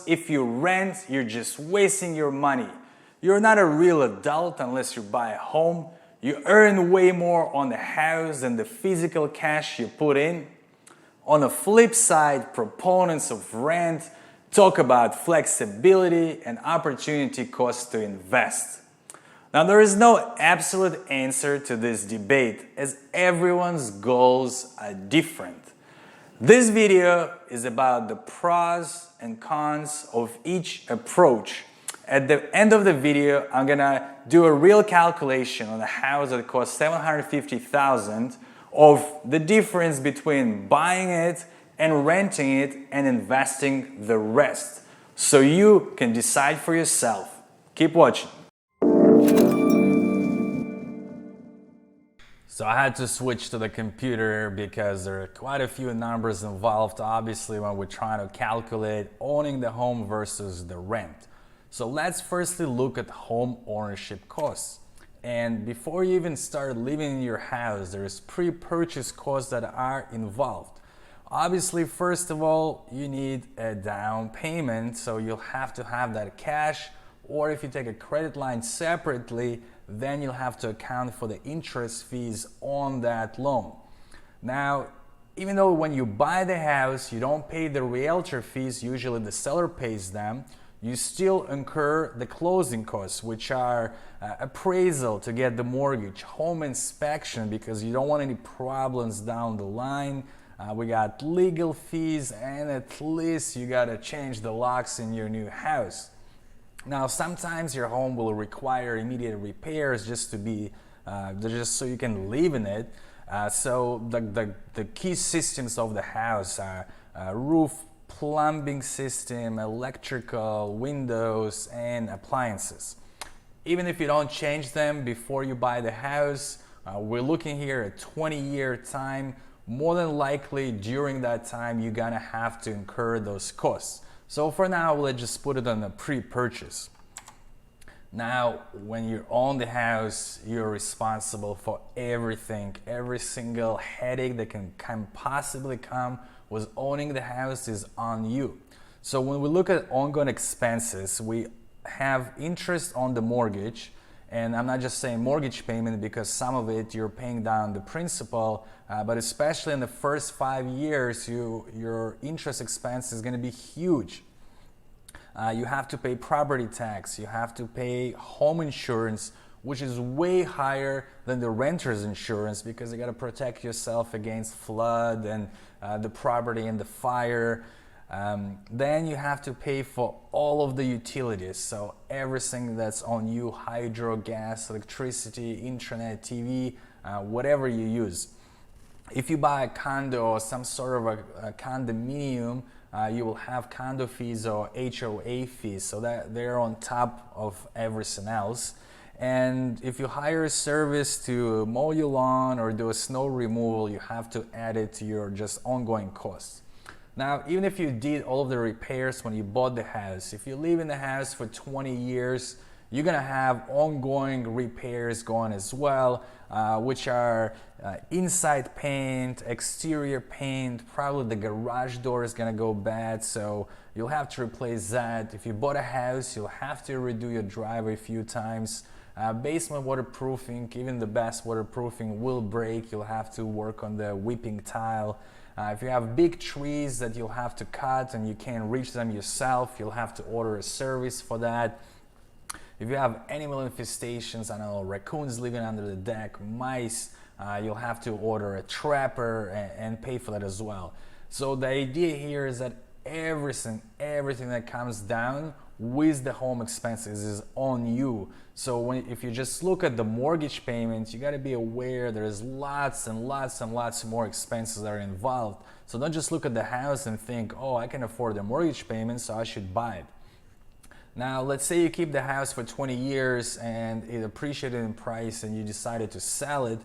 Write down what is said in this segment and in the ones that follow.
If you rent, you're just wasting your money. You're not a real adult unless you buy a home. You earn way more on the house than the physical cash you put in. On the flip side, proponents of rent talk about flexibility and opportunity cost to invest. Now, there is no absolute answer to this debate as everyone's goals are different. This video is about the pros and cons of each approach. At the end of the video, I'm gonna do a real calculation on a house that costs $750,000 of the difference between buying it and renting it and investing the rest. So you can decide for yourself. Keep watching. So I had to switch to the computer because there are quite a few numbers involved, obviously, when we're trying to calculate owning the home versus the rent. So let's firstly look at home ownership costs. And before you even start living in your house, there's pre-purchase costs that are involved. Obviously, first of all, you need a down payment, so you'll have to have that cash, or if you take a credit line separately, then you'll have to account for the interest fees on that loan. Now, even though when you buy the house, you don't pay the realtor fees, usually the seller pays them, you still incur the closing costs, which are appraisal to get the mortgage, home inspection because you don't want any problems down the line. We got legal fees, and at least you gotta change the locks in your new house. Now, sometimes your home will require immediate repairs just so you can live in it. So the key systems of the house are roof, plumbing system, electrical, windows, and appliances. Even if you don't change them before you buy the house, we're looking here at 20-year time. More than likely, during that time, you're gonna have to incur those costs. So for now, let's just put it on a pre-purchase. Now, when you own the house, you're responsible for everything. Every single headache that can possibly come with owning the house is on you. So when we look at ongoing expenses, we have interest on the mortgage. And I'm not just saying mortgage payment because some of it you're paying down the principal, but especially in the first 5 years, your interest expense is going to be huge. You have to pay property tax, you have to pay home insurance, which is way higher than the renter's insurance because you got to protect yourself against flood and the property and the fire. Then you have to pay for all of the utilities, so everything that's on you, hydro, gas, electricity, internet, TV, whatever you use. If you buy a condo or some sort of a condominium, you will have condo fees or HOA fees, so that they're on top of everything else. And if you hire a service to mow your lawn or do a snow removal, you have to add it to your just ongoing costs. Now, even if you did all of the repairs when you bought the house, if you live in the house for 20 years, you're gonna have ongoing repairs going as well, which are inside paint, exterior paint, probably the garage door is gonna go bad, so you'll have to replace that. If you bought a house, you'll have to redo your driveway a few times. Basement waterproofing, even the best waterproofing will break. You'll have to work on the weeping tile. If you have big trees that you'll have to cut and you can't reach them yourself, you'll have to order a service for that. If you have animal infestations, I don't know, raccoons living under the deck, mice, you'll have to order a trapper and pay for that as well. So the idea here is that everything that comes down with the home expenses is on you. So if you just look at the mortgage payments, you got to be aware there's lots and lots and lots more expenses that are involved. So don't just look at the house and think, oh, I can afford the mortgage payment, so I should buy it. Now, let's say you keep the house for 20 years and it appreciated in price and you decided to sell it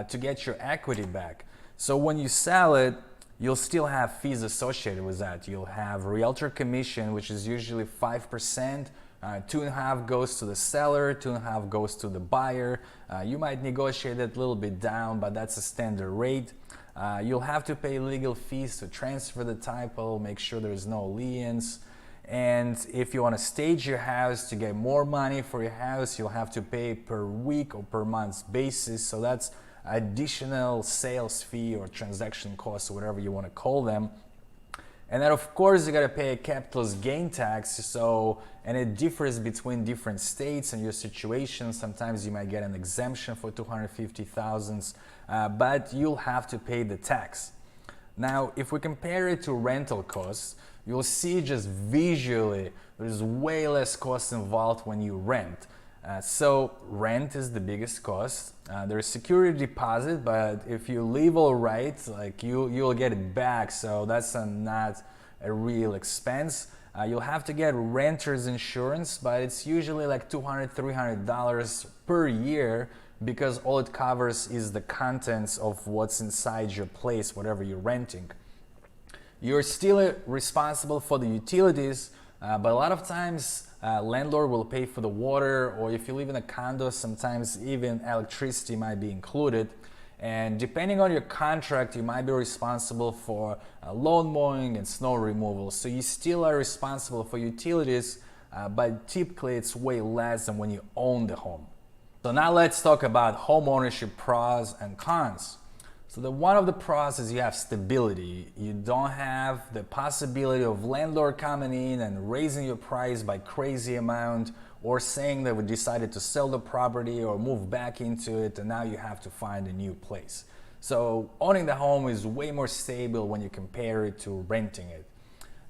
to get your equity back. So when you sell it, you'll still have fees associated with that. You'll have realtor commission, which is usually 5%. 2.5 goes to the seller, 2.5 goes to the buyer. You might negotiate it a little bit down, but that's a standard rate. You'll have to pay legal fees to transfer the title, make sure there's no liens. And if you want to stage your house to get more money for your house, you'll have to pay per week or per month basis. So that's additional sales fee or transaction costs or whatever you want to call them. And then of course you got to pay a capitalist gain tax. And it differs between different states and your situation. Sometimes you might get an exemption for 250,000, but you'll have to pay the tax. Now, if we compare it to rental costs, you'll see just visually there's way less cost involved when you rent. So rent is the biggest cost. There's security deposit, but if you live all right, like you'll get it back. So that's not a real expense. You'll have to get renter's insurance, but it's usually like $200, $300 per year, because all it covers is the contents of what's inside your place, whatever you're renting. You're still responsible for the utilities, but a lot of times landlord will pay for the water, or if you live in a condo, sometimes even electricity might be included. And depending on your contract, you might be responsible for lawn mowing and snow removal. So you still are responsible for utilities, but typically it's way less than when you own the home. So now let's talk about home ownership pros and cons. So one of the pros is you have stability. You don't have the possibility of landlord coming in and raising your price by crazy amount, or saying that we decided to sell the property or move back into it and now you have to find a new place. So owning the home is way more stable when you compare it to renting it.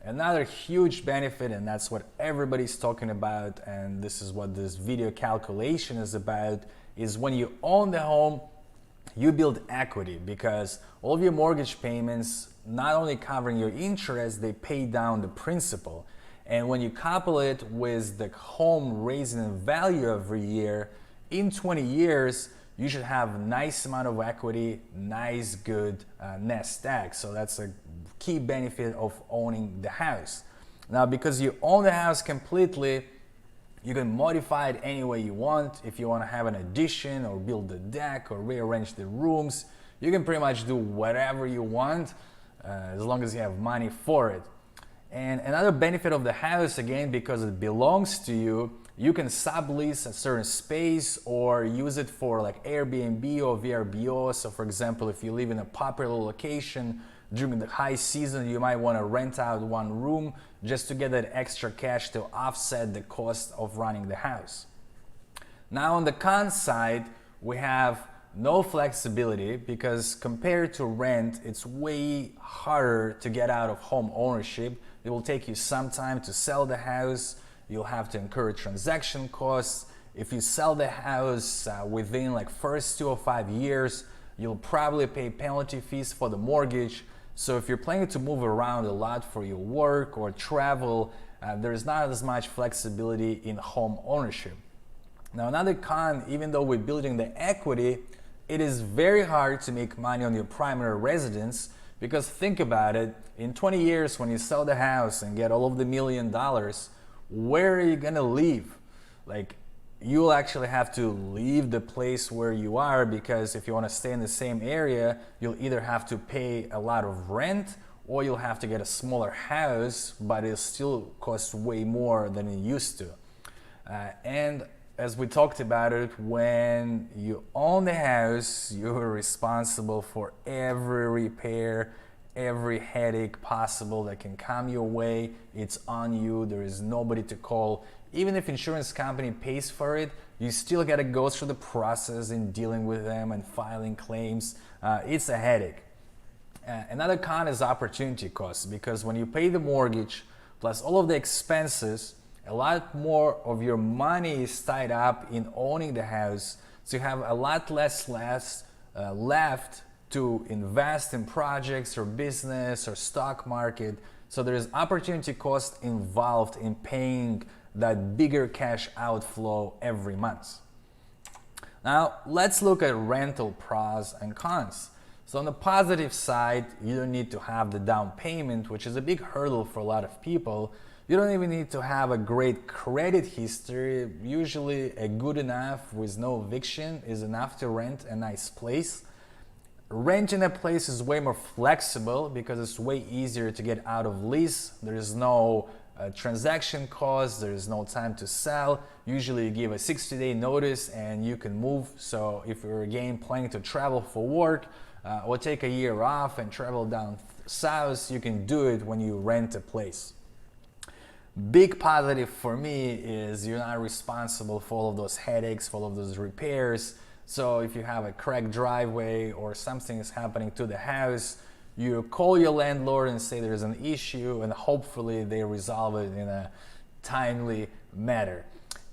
Another huge benefit, and that's what everybody's talking about, and this is what this video calculation is about, is when you own the home, you build equity, because all of your mortgage payments, not only covering your interest, they pay down the principal. And when you couple it with the home raising in value every year, in 20 years, you should have a nice amount of equity, nice, good nest egg. So that's a key benefit of owning the house. Now, because you own the house completely, you can modify it any way you want. If you want to have an addition or build a deck or rearrange the rooms, you can pretty much do whatever you want as long as you have money for it. And another benefit of the house, again, because it belongs to you, you can sublease a certain space or use it for like Airbnb or VRBO. So for example, if you live in a popular location during the high season, you might want to rent out one room just to get that extra cash to offset the cost of running the house. Now on the con side, we have no flexibility, because compared to rent, it's way harder to get out of home ownership. It will take you some time to sell the house. You'll have to incur transaction costs. If you sell the house within like first 2 or 5 years, you'll probably pay penalty fees for the mortgage. So if you're planning to move around a lot for your work or travel, there's not as much flexibility in home ownership. Now another con, even though we're building the equity, it is very hard to make money on your primary residence, because think about it, in 20 years when you sell the house and get all of the $1 million, where are you gonna live? Like, you'll actually have to leave the place where you are, because if you want to stay in the same area, you'll either have to pay a lot of rent or you'll have to get a smaller house, but it'll still cost way more than it used to. And as we talked about it, when you own the house, you're responsible for every repair, every headache possible that can come your way. It's on you. There is nobody to call. Even if insurance company pays for it, you still got to go through the process in dealing with them and filing claims. It's a headache. Another con is opportunity costs, because when you pay the mortgage plus all of the expenses, a lot more of your money is tied up in owning the house, so you have a lot less left to invest in projects or business or stock market. So there is opportunity cost involved in paying that bigger cash outflow every month. Now let's look at rental pros and cons. So on the positive side, you don't need to have the down payment, which is a big hurdle for a lot of people. You don't even need to have a great credit history. Usually a good enough with no eviction is enough to rent a nice place. Renting a place is way more flexible because it's way easier to get out of lease. There is no transaction costs, there is no time to sell. Usually you give a 60-day notice and you can move. So if you're again planning to travel for work or take a year off and travel down south, you can do it when you rent a place. Big positive for me is you're not responsible for all of those headaches, for all of those repairs. So if you have a cracked driveway or something is happening to the house, you call your landlord and say there's an issue, and hopefully they resolve it in a timely manner.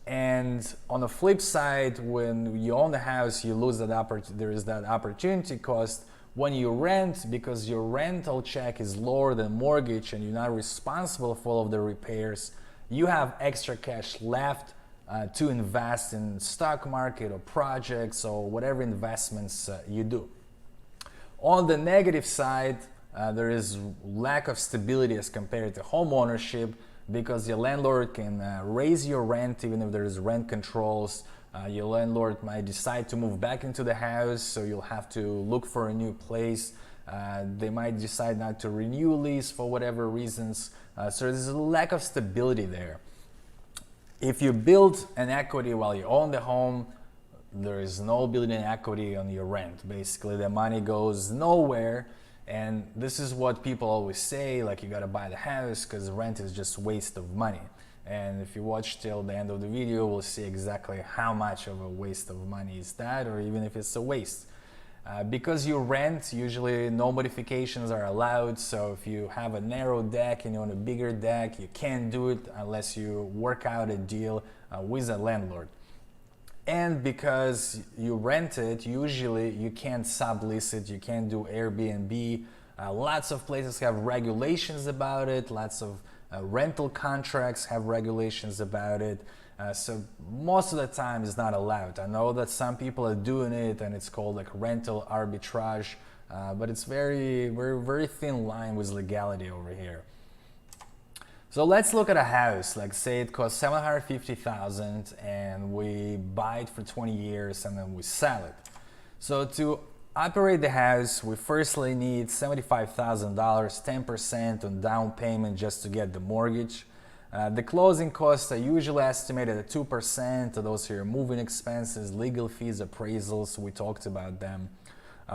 And on the flip side, when you own the house, you lose that there is that opportunity cost. When you rent, because your rental check is lower than mortgage and you're not responsible for all of the repairs, you have extra cash left to invest in stock market or projects or whatever investments you do. On the negative side, there is lack of stability as compared to home ownership, because your landlord can raise your rent even if there is rent controls. Your landlord might decide to move back into the house, so you'll have to look for a new place. They might decide not to renew lease for whatever reasons. So there's a lack of stability there. If you build an equity while you own the home, there is no building equity on your rent. Basically, the money goes nowhere. And this is what people always say, like, you gotta buy the house because rent is just waste of money. And if you watch till the end of the video, we'll see exactly how much of a waste of money is that, or even if it's a waste. Because you rent, usually no modifications are allowed. So if you have a narrow deck and you want a bigger deck, you can't do it unless you work out a deal with a landlord. And because you rent it, usually you can't sublease it, you can't do Airbnb. Lots of places have regulations about it, lots of rental contracts have regulations about it. So most of the time it's not allowed. I know that some people are doing it and it's called like rental arbitrage, but it's very thin line with legality over here. So let's look at a house, like say it costs $750,000 and we buy it for 20 years and then we sell it. So to operate the house, we firstly need $75,000, 10% on down payment just to get the mortgage. The closing costs are usually estimated at 2%. Those are your moving expenses, legal fees, appraisals, we talked about them.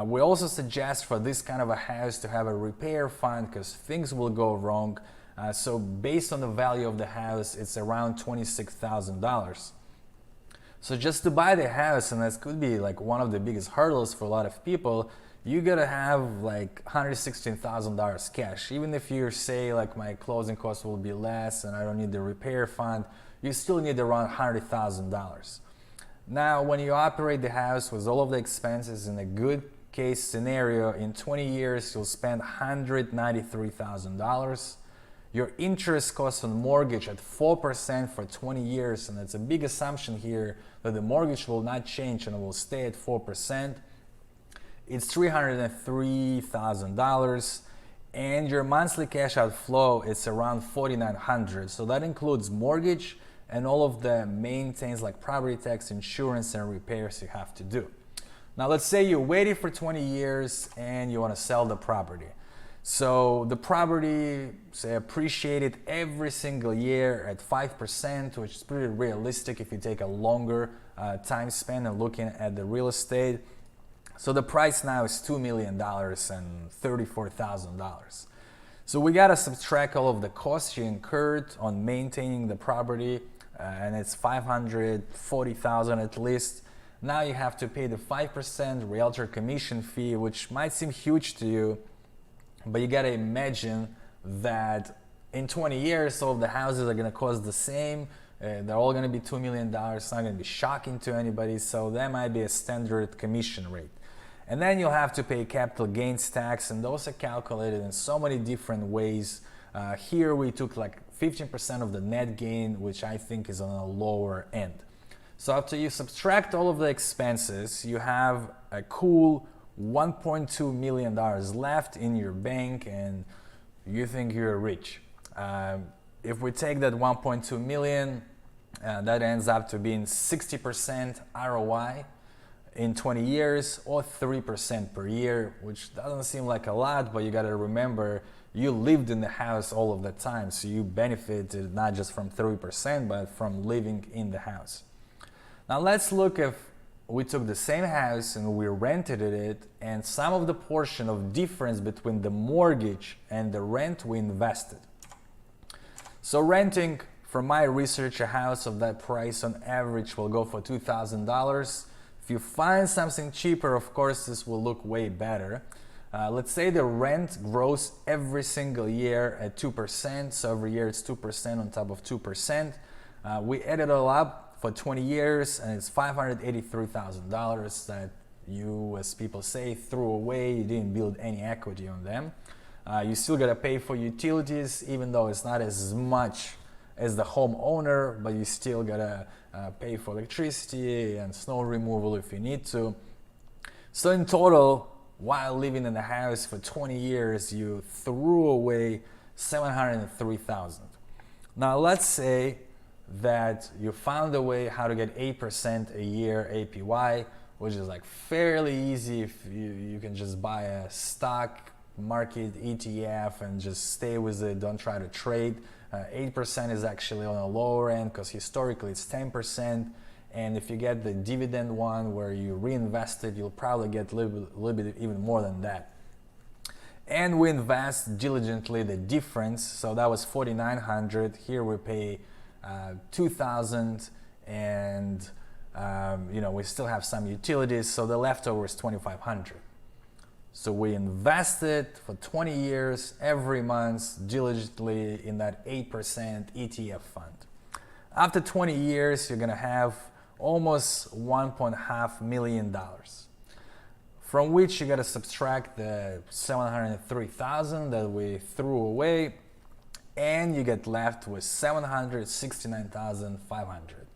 We also suggest for this kind of a house to have a repair fund because things will go wrong. So based on the value of the house, it's around $26,000. So just to buy the house, and this could be like one of the biggest hurdles for a lot of people, you gotta have like $116,000 cash. Even if you say like my closing costs will be less and I don't need the repair fund, you still need around $100,000. Now, when you operate the house with all of the expenses in a good case scenario, in 20 years, you'll spend $193,000. Your interest cost on mortgage at 4% for 20 years, and it's a big assumption here that the mortgage will not change and it will stay at 4%. It's $303,000, and your monthly cash outflow is around $4,900. So that includes mortgage and all of the main things like property tax, insurance, and repairs you have to do. Now let's say you waited for 20 years and you want to sell the property. So the property, say, appreciated every single year at 5%, which is pretty realistic if you take a longer time span and looking at the real estate. So the price now is $2 million and $34,000. So we gotta subtract all of the costs you incurred on maintaining the property, and it's $540,000 at least. Now you have to pay the 5% realtor commission fee, which might seem huge to you, but you gotta imagine that in 20 years, all of the houses are gonna cost the same. They're all gonna be $2 million. It's not gonna be shocking to anybody. So that might be a standard commission rate. And then you'll have to pay capital gains tax, and those are calculated in so many different ways. Here we took like 15% of the net gain, which I think is on a lower end. So after you subtract all of the expenses, you have a cool $1.2 million left in your bank and you think you're rich. If we take that 1.2 million, that ends up to being 60% ROI in 20 years or 3% per year, which doesn't seem like a lot, but you got to remember You lived in the house all of the time, so you benefited not just from 3%, but from living in the house. Now let's look if we took the same house and we rented it, and some of the portion of difference between the mortgage and the rent we invested. So renting, from my research, a house of that price on average will go for $2,000. If you find something cheaper, of course, this will look way better. Let's say the rent grows every single year at 2%, so every year it's 2% on top of 2%. We add it all up for 20 years and it's $583,000 that you, as people say, threw away. You didn't build any equity on them. You still gotta pay for utilities, even though it's not as much as the homeowner, but you still gotta pay for electricity and snow removal if you need to. So in total, while living in the house for 20 years, you threw away $703,000. Now let's say that you found a way how to get 8% a year APY, which is like fairly easy if you can just buy a stock market ETF and just stay with it, don't try to trade. 8% is actually on the lower end because historically it's 10%. And if you get the dividend one where you reinvest it, you'll probably get a little bit even more than that. And we invest diligently the difference. So that was $4,900. Here we pay $2,000, and we still have some utilities. So the leftover is $2,500. So we invested for 20 years, every month, diligently in that 8% ETF fund. After 20 years, you're gonna have almost $1.5 million, from which you gotta subtract the $703,000 that we threw away, and you get left with $769,500.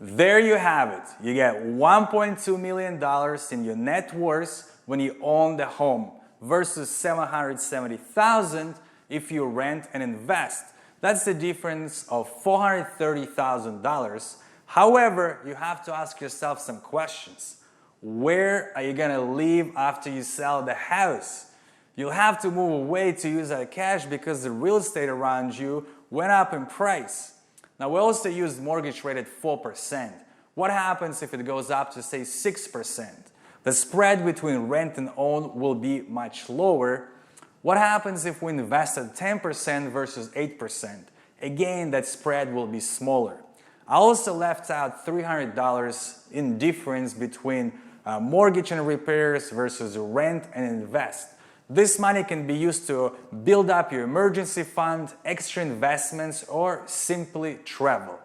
There you have it. You get $1.2 million in your net worth when you own the home versus $770,000 if you rent and invest. That's the difference of $430,000. However, you have to ask yourself some questions. Where are you gonna live after you sell the house? You'll have to move away to use that cash because the real estate around you went up in price. Now, we also used mortgage rate at 4%. What happens if it goes up to, say, 6%? The spread between rent and own will be much lower. What happens if we invest at 10% versus 8%? Again, that spread will be smaller. I also left out $300 in difference between mortgage and repairs versus rent and invest. This money can be used to build up your emergency fund, extra investments, or simply travel.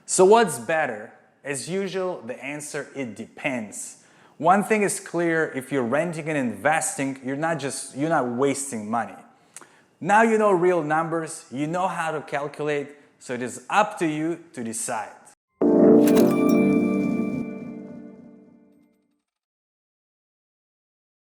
So what's better? As usual, the answer, it depends. One thing is clear: if you're renting and investing, you're not wasting money. Now you know real numbers, you know how to calculate, so it is up to you to decide.